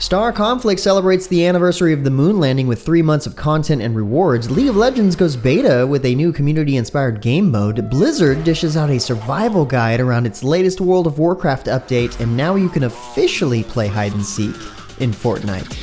Star Conflict celebrates the anniversary of the moon landing with 3 months of content and rewards. League of Legends goes beta with a new community-inspired game mode. Blizzard dishes out a survival guide around its latest World of Warcraft update, and now you can officially play hide and seek in Fortnite.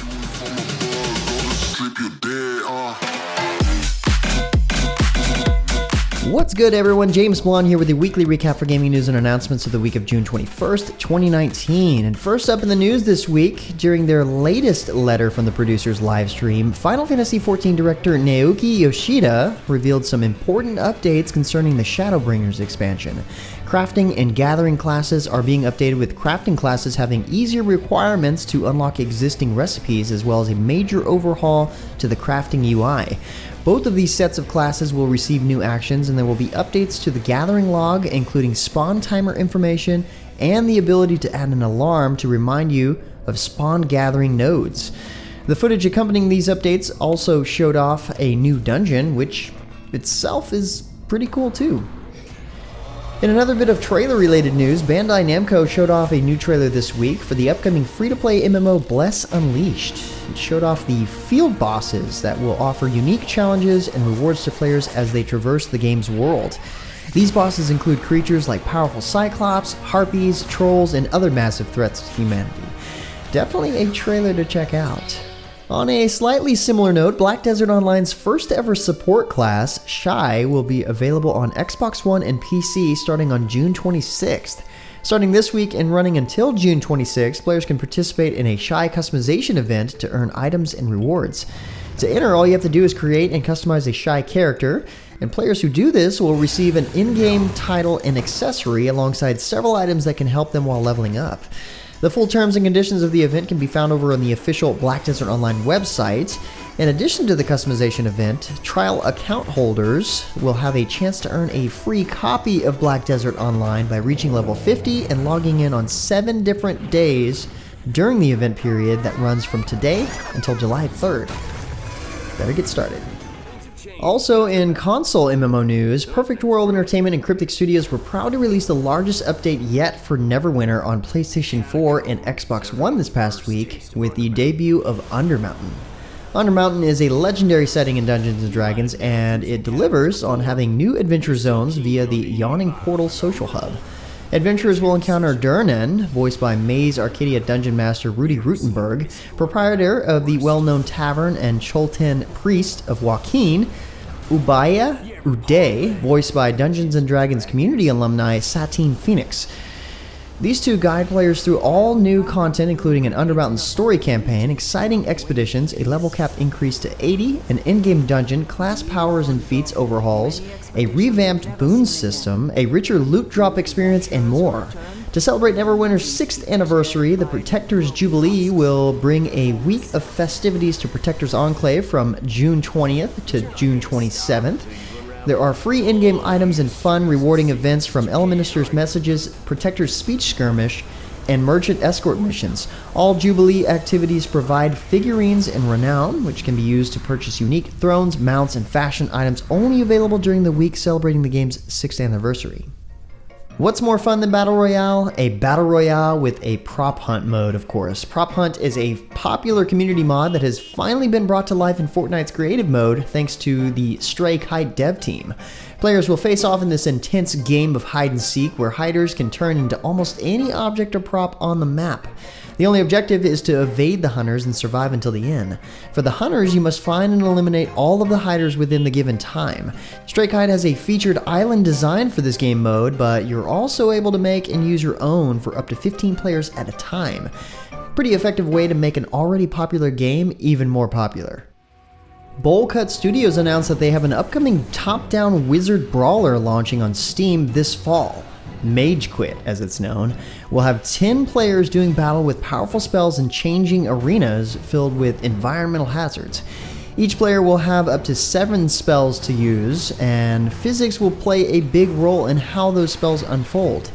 What's good, everyone? James Blonde here with a weekly recap for gaming news and announcements of the week of June 21st, 2019. And first up in the news this week, during their latest letter from the producers live stream, Final Fantasy XIV director Naoki Yoshida revealed some important updates concerning the Shadowbringers expansion. Crafting and gathering classes are being updated, with crafting classes having easier requirements to unlock existing recipes, as well as a major overhaul to the crafting UI. Both of these sets of classes will receive new actions, and there will be updates to the gathering log, including spawn timer information and the ability to add an alarm to remind you of spawn gathering nodes. The footage accompanying these updates also showed off a new dungeon, which itself is pretty cool too. In another bit of trailer-related news, Bandai Namco showed off a new trailer this week for the upcoming free-to-play MMO Bless Unleashed. It showed off the field bosses that will offer unique challenges and rewards to players as they traverse the game's world. These bosses include creatures like powerful cyclops, harpies, trolls, and other massive threats to humanity. Definitely a trailer to check out. On a slightly similar note, Black Desert Online's first ever support class, Shai, will be available on Xbox One and PC starting on June 26th. Starting this week and running until June 26th, players can participate in a Shai customization event to earn items and rewards. To enter, all you have to do is create and customize a Shai character, and players who do this will receive an in-game title and accessory alongside several items that can help them while leveling up. The full terms and conditions of the event can be found over on the official Black Desert Online website. In addition to the customization event, trial account holders will have a chance to earn a free copy of Black Desert Online by reaching level 50 and logging in on 7 different days during the event period that runs from today until July 3rd. Better get started. Also in console MMO news, Perfect World Entertainment and Cryptic Studios were proud to release the largest update yet for Neverwinter on PlayStation 4 and Xbox One this past week with the debut of Undermountain. Undermountain is a legendary setting in Dungeons & Dragons, and it delivers on having new adventure zones via the Yawning Portal social hub. Adventurers will encounter Durnan, voiced by Maze Arcadia Dungeon Master Rudy Rutenberg, proprietor of the well-known tavern and Cholten priest of Joaquin, Ubaya Uday, voiced by Dungeons & Dragons community alumni Satine Phoenix. These two guide players through all new content, including an Undermountain story campaign, exciting expeditions, a level cap increase to 80, an in-game dungeon, class powers and feats overhauls, a revamped boon system, a richer loot drop experience, and more. To celebrate Neverwinter's 6th anniversary, the Protectors Jubilee will bring a week of festivities to Protectors Enclave from June 20th to June 27th. There are free in-game items and fun, rewarding events from Elminister's Messages, Protector's Speech Skirmish, and Merchant Escort missions. All Jubilee activities provide figurines and renown, which can be used to purchase unique thrones, mounts, and fashion items only available during the week celebrating the game's 6th anniversary. What's more fun than Battle Royale? A Battle Royale with a prop hunt mode, of course. Prop hunt is a popular community mod that has finally been brought to life in Fortnite's creative mode thanks to the Stray Kite dev team. Players will face off in this intense game of hide and seek where hiders can turn into almost any object or prop on the map. The only objective is to evade the hunters and survive until the end. For the hunters, you must find and eliminate all of the hiders within the given time. Stray Kite has a featured island design for this game mode, but you're also able to make and use your own for up to 15 players at a time. Pretty effective way to make an already popular game even more popular. Bowl-Cut Studios announced that they have an upcoming top-down wizard brawler launching on Steam this fall. MageQuit, as it's known, will have 10 players doing battle with powerful spells and changing arenas filled with environmental hazards. Each player will have up to 7 spells to use, and physics will play a big role in how those spells unfold.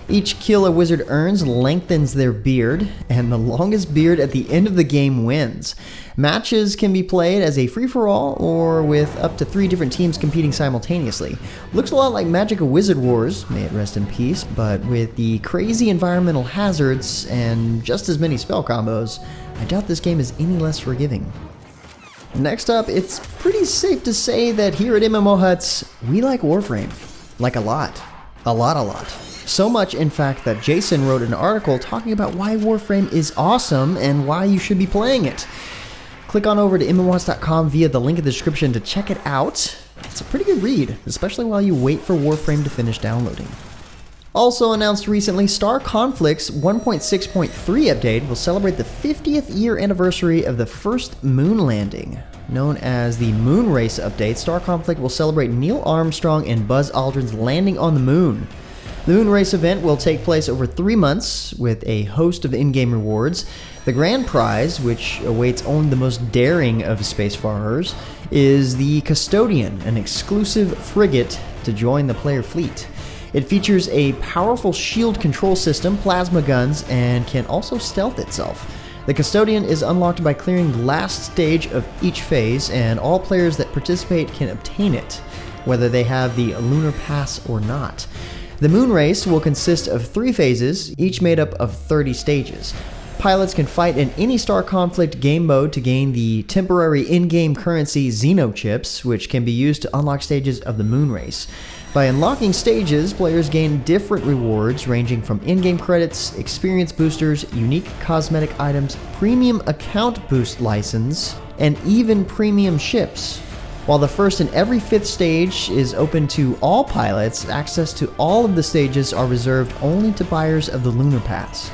Each kill a wizard earns lengthens their beard, and the longest beard at the end of the game wins. Matches can be played as a free-for-all or with up to 3 different teams competing simultaneously. Looks a lot like Magic Wizard Wars, may it rest in peace, but with the crazy environmental hazards and just as many spell combos. I doubt this game is any less forgiving. Next up, it's pretty safe to say that here at MMOHuts, we like Warframe. Like a lot. A lot. So much, in fact, that Jason wrote an article talking about why Warframe is awesome and why you should be playing it. Click on over to MMOHuts.com via the link in the description to check it out. It's a pretty good read, especially while you wait for Warframe to finish downloading. Also announced recently, Star Conflict's 1.6.3 update will celebrate the 50th year anniversary of the first moon landing. Known as the Moon Race update, Star Conflict will celebrate Neil Armstrong and Buzz Aldrin's landing on the moon. The Moon Race event will take place over 3 months with a host of in-game rewards. The grand prize, which awaits only the most daring of spacefarers, is the Custodian, an exclusive frigate to join the player fleet. It features a powerful shield control system, plasma guns, and can also stealth itself. The Custodian is unlocked by clearing the last stage of each phase, and all players that participate can obtain it, whether they have the Lunar Pass or not. The Moon Race will consist of 3 phases, each made up of 30 stages. Pilots can fight in any Star Conflict game mode to gain the temporary in-game currency Xenochips, which can be used to unlock stages of the Moon Race. By unlocking stages, players gain different rewards ranging from in-game credits, experience boosters, unique cosmetic items, premium account boost license, and even premium ships. While the first and every 5th stage is open to all pilots, access to all of the stages are reserved only to buyers of the Lunar Pass.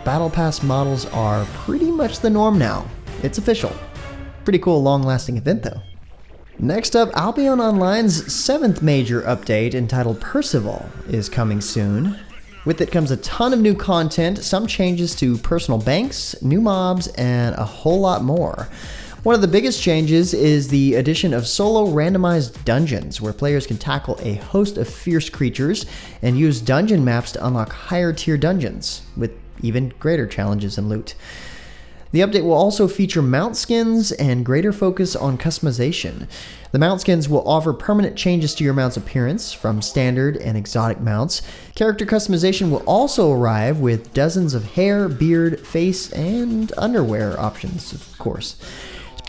Battle Pass models are pretty much the norm now. It's official. Pretty cool long-lasting event though. Next up, Albion Online's 7th major update, entitled Percival, is coming soon. With it comes a ton of new content, some changes to personal banks, new mobs, and a whole lot more. One of the biggest changes is the addition of solo randomized dungeons, where players can tackle a host of fierce creatures and use dungeon maps to unlock higher tier dungeons, with even greater challenges and loot. The update will also feature mount skins and greater focus on customization. The mount skins will offer permanent changes to your mount's appearance, from standard and exotic mounts. Character customization will also arrive with dozens of hair, beard, face, and underwear options, of course.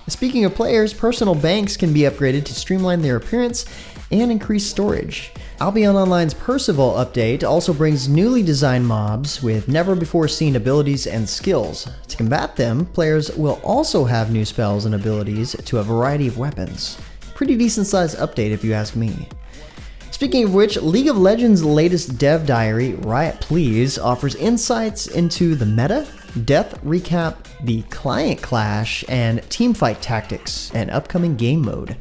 Speaking of players, personal banks can be upgraded to streamline their appearance and increase storage. Albion Online's Percival update also brings newly designed mobs with never-before-seen abilities and skills. To combat them, players will also have new spells and abilities to a variety of weapons. Pretty decent-sized update if you ask me. Speaking of which, League of Legends' latest dev diary, Riot Please, offers insights into the meta, death recap, the client clash, and teamfight tactics, and upcoming game mode.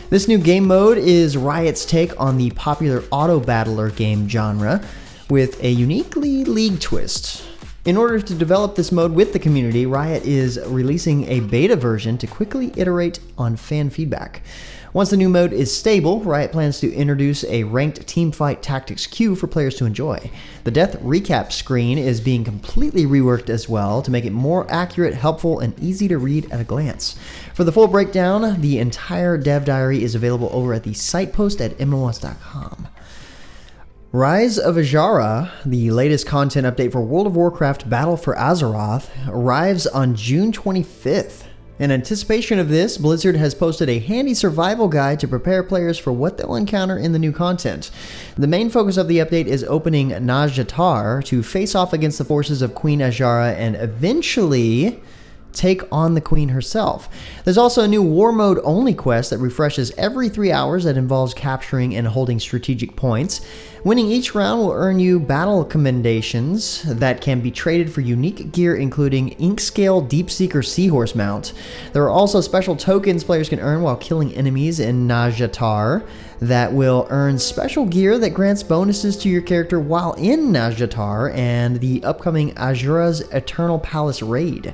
This new game mode is Riot's take on the popular auto-battler game genre, with a uniquely League twist. In order to develop this mode with the community, Riot is releasing a beta version to quickly iterate on fan feedback. Once the new mode is stable, Riot plans to introduce a ranked teamfight tactics queue for players to enjoy. The death recap screen is being completely reworked as well to make it more accurate, helpful, and easy to read at a glance. For the full breakdown, the entire dev diary is available over at the site post at MMOHuts.com. Rise of Azshara, the latest content update for World of Warcraft Battle for Azeroth, arrives on June 25th. In anticipation of this, Blizzard has posted a handy survival guide to prepare players for what they'll encounter in the new content. The main focus of the update is opening Nazjatar to face off against the forces of Queen Azshara and eventually take on the Queen herself. There's also a new War Mode only quest that refreshes every 3 hours that involves capturing and holding strategic points. Winning each round will earn you battle commendations that can be traded for unique gear, including Inkscale Deepseeker Seahorse mount. There are also special tokens players can earn while killing enemies in Nazjatar that will earn special gear that grants bonuses to your character while in Nazjatar and the upcoming Azshara's Eternal Palace raid.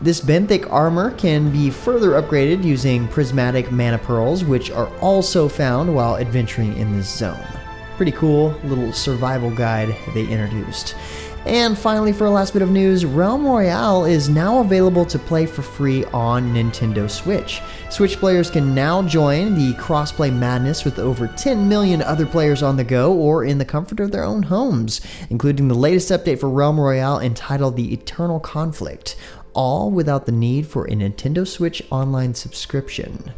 This benthic armor can be further upgraded using prismatic mana pearls, which are also found while adventuring in this zone. Pretty cool little survival guide they introduced. And finally, for a last bit of news, Realm Royale is now available to play for free on Nintendo Switch. Switch players can now join the crossplay madness with over 10 million other players on the go or in the comfort of their own homes, including the latest update for Realm Royale entitled The Eternal Conflict, all without the need for a Nintendo Switch Online subscription.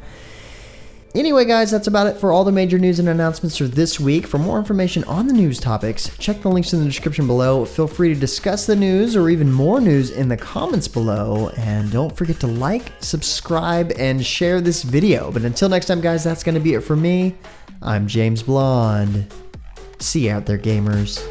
Anyway, guys, that's about it for all the major news and announcements for this week. For more information on the news topics, check the links in the description below. Feel free to discuss the news or even more news in the comments below. And don't forget to like, subscribe, and share this video. But until next time, guys, that's going to be it for me. I'm James Blonde. See you out there, gamers.